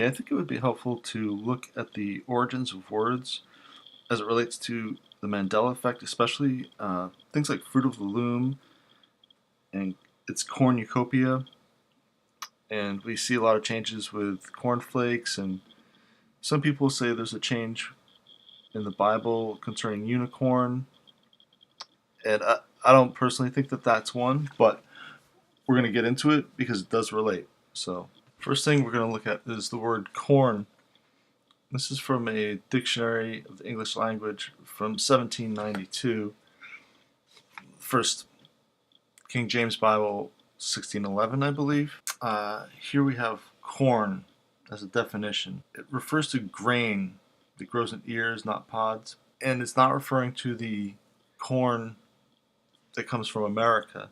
Okay, I think it would be helpful to look at the origins of words as it relates to the Mandela Effect, especially things like Fruit of the Loom and its cornucopia. And we see a lot of changes with cornflakes, and some people say there's a change in the Bible concerning unicorn. And I don't personally think that that's one, but we're going to get into it because it does relate. So, first thing we're going to look at is the word corn. This is from a dictionary of the English language from 1792. First King James Bible, 1611, I believe. Here we have corn as a definition. It refers to grain that grows in ears, not pods. And it's not referring to the corn that comes from America.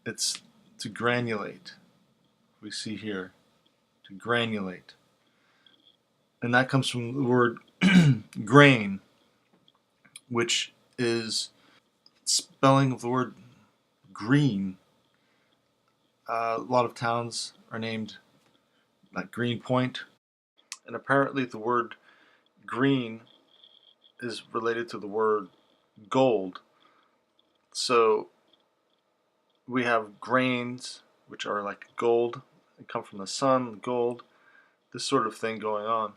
It's to granulate. We see here, to granulate. And that comes from the word grain, which is spelling of the word green. A lot of towns are named like Greenpoint, and apparently the word green is related to the word gold. So we have grains, which are like gold, and come from the sun, gold, this sort of thing going on.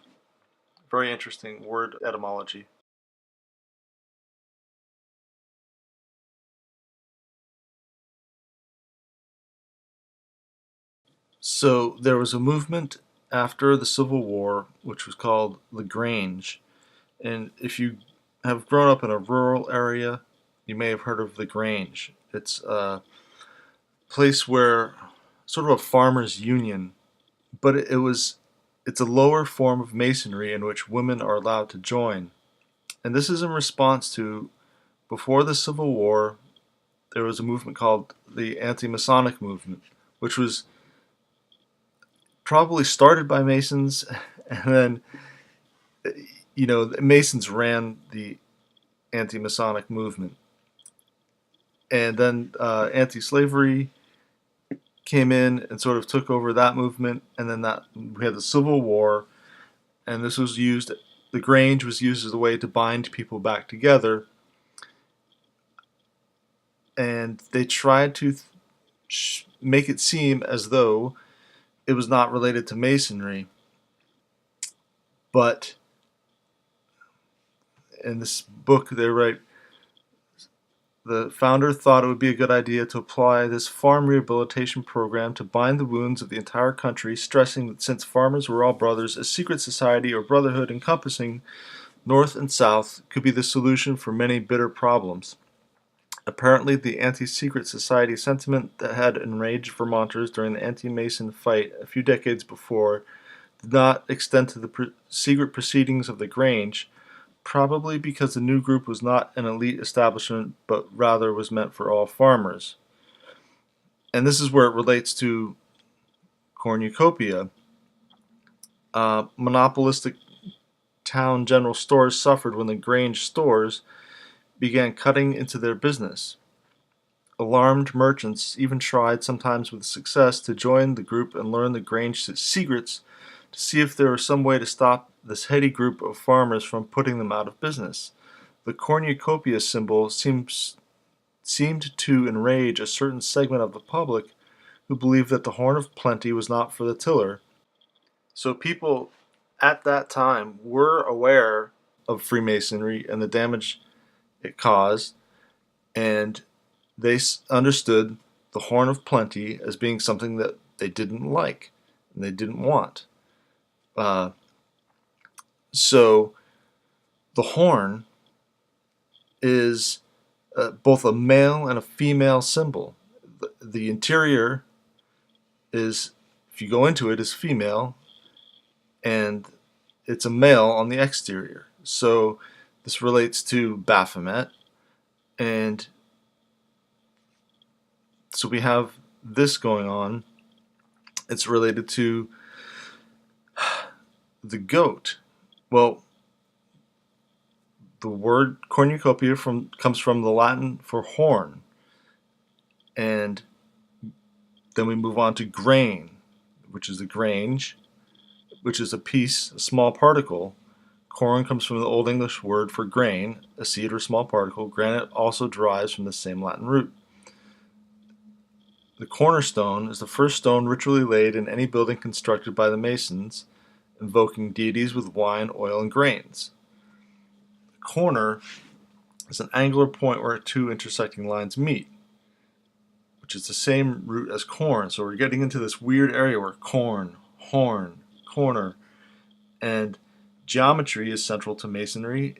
Very interesting word etymology. So there was a movement after the Civil War, which was called LaGrange. And if you have grown up in a rural area, you may have heard of the Grange. It's a place where sort of a farmers' union, but it's a lower form of masonry in which women are allowed to join. And this is in response to, before the Civil War, there was a movement called the Anti-Masonic movement, which was probably started by Masons, and then the Masons ran the anti-Masonic movement, and then anti-slavery came in and sort of took over that movement, and then that we had the Civil War, and this was used. The Grange was used as a way to bind people back together, and they tried to make it seem as though it was not related to Masonry, but in this book they write, the founder thought it would be a good idea to apply this farm rehabilitation program to bind the wounds of the entire country, stressing that since farmers were all brothers, a secret society or brotherhood encompassing North and South could be the solution for many bitter problems. Apparently, the anti-secret society sentiment that had enraged Vermonters during the anti-Mason fight a few decades before did not extend to the secret proceedings of the Grange, probably because the new group was not an elite establishment, but rather was meant for all farmers. And this is where it relates to cornucopia. Monopolistic town general stores suffered when the Grange stores began cutting into their business. Alarmed merchants even tried, sometimes with success, to join the group and learn the Grange secrets to see if there was some way to stop this heady group of farmers from putting them out of business. The cornucopia symbol seemed to enrage a certain segment of the public who believed that the horn of plenty was not for the tiller. So people at that time were aware of Freemasonry and the damage it caused, and they understood the horn of plenty as being something that they didn't like and they didn't want. So the horn is both a male and a female symbol. The interior is, if you go into it, is female, and it's a male on the exterior. So this relates to Baphomet, and so we have this going on. It's related to the goat. Well, the word cornucopia comes from the Latin for horn, and then we move on to grain, which is the Grange, which is a piece, a small particle. Corn comes from the Old English word for grain, a seed or small particle. Granite also derives from the same Latin root. The cornerstone is the first stone ritually laid in any building constructed by the masons, invoking deities with wine, oil, and grains. The corner is an angular point where two intersecting lines meet, which is the same root as corn. So we're getting into this weird area where corn, horn, corner, and geometry is central to masonry,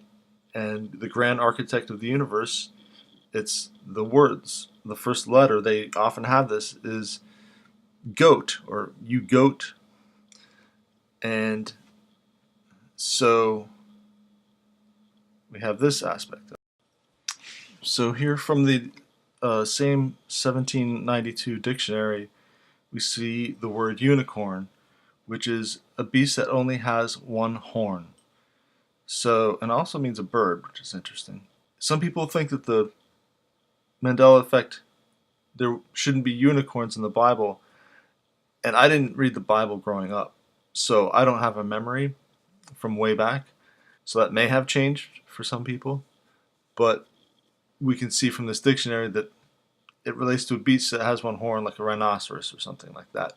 and the grand architect of the universe, it's the words. The first letter, they often have this, is goat, or you goat. And so we have this aspect. So here from the same 1792 dictionary, we see the word unicorn, which is a beast that only has one horn. So, and also means a bird, which is interesting. Some people think that the Mandela effect, there shouldn't be unicorns in the Bible, and I didn't read the Bible growing up, so I don't have a memory from way back. So that may have changed for some people, but we can see from this dictionary that it relates to a beast that has one horn, like a rhinoceros or something like that.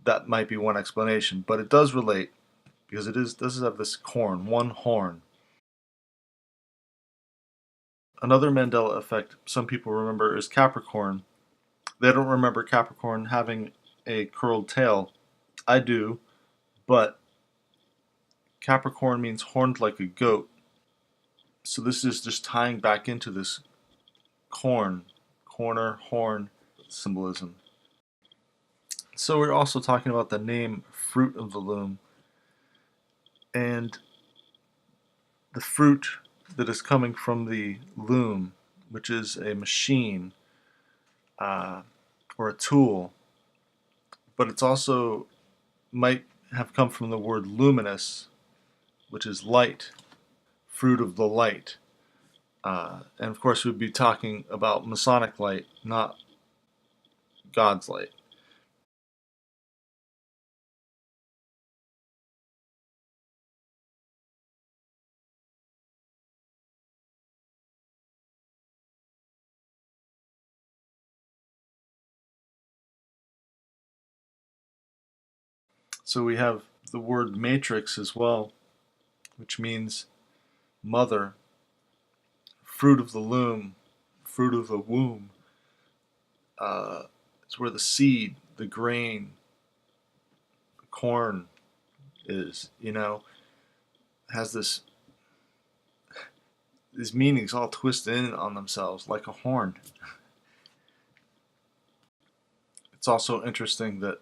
That might be one explanation, but it does relate because it does have this horn, one horn. Another Mandela effect some people remember is Capricorn. They don't remember Capricorn having a curled tail. I do, but Capricorn means horned like a goat. So this is just tying back into this corn, corner, horn symbolism. So we're also talking about the name fruit of the loom, and the fruit that is coming from the loom, which is a machine uh, or a tool, but it's also might have come from the word luminous, which is light, fruit of the light. And of course, we'd be talking about Masonic light, not God's light. So we have the word matrix as well, which means mother, fruit of the loom, fruit of the womb. It's where the seed, the grain, the corn is, has these meanings all twisted in on themselves like a horn. It's also interesting that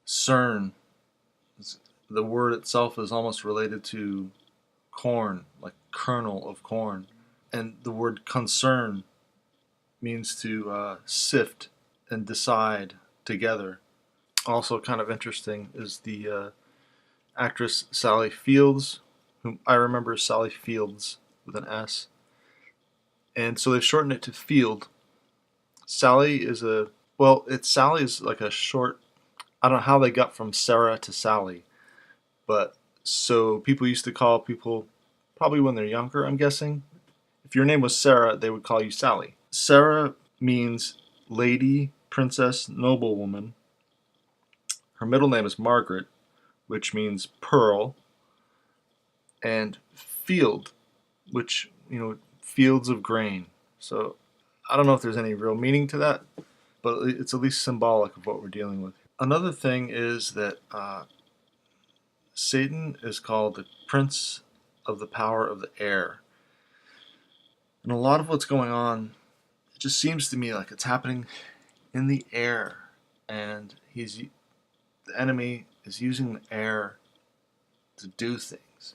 CERN, the word itself is almost related to corn, like kernel of corn. And the word concern means to sift and decide together. Also, kind of interesting is the actress Sally Fields, whom I remember as Sally Fields with an S. And so they've shortened it to Field. Sally is Sally is like a short, I don't know how they got from Sarah to Sally, but so people used to call people, probably when they're younger, I'm guessing. If your name was Sarah, they would call you Sally. Sarah means lady, princess, noblewoman. Her middle name is Margaret, which means pearl, and field, which, fields of grain. So I don't know if there's any real meaning to that, but it's at least symbolic of what we're dealing with. Another thing is that Satan is called the prince of the power of the air. And a lot of what's going on, it just seems to me like it's happening in the air. And the enemy is using the air to do things,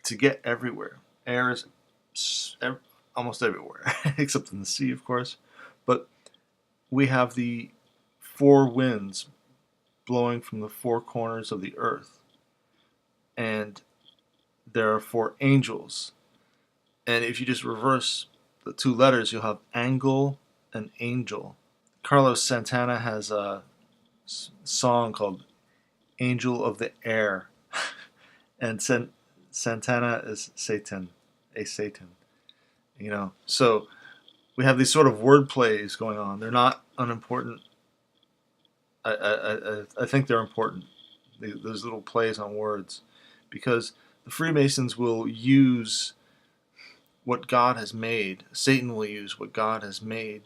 to get everywhere. Air is almost everywhere, except in the sea, of course. But we have the four winds blowing from the four corners of the earth. And there are four angels. And if you just reverse the two letters, you'll have angle and angel. Carlos Santana has a song called angel of the air, and Santana is Satan, a Satan. So we have these sort of word plays going on. They're not unimportant. I think they're important. Those little plays on words, because the Freemasons will use what God has made. Satan will use what God has made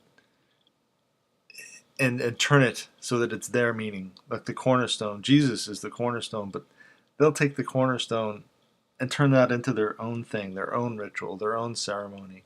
and turn it so that it's their meaning. Like the cornerstone. Jesus is the cornerstone, but they'll take the cornerstone and turn that into their own thing, their own ritual, their own ceremony.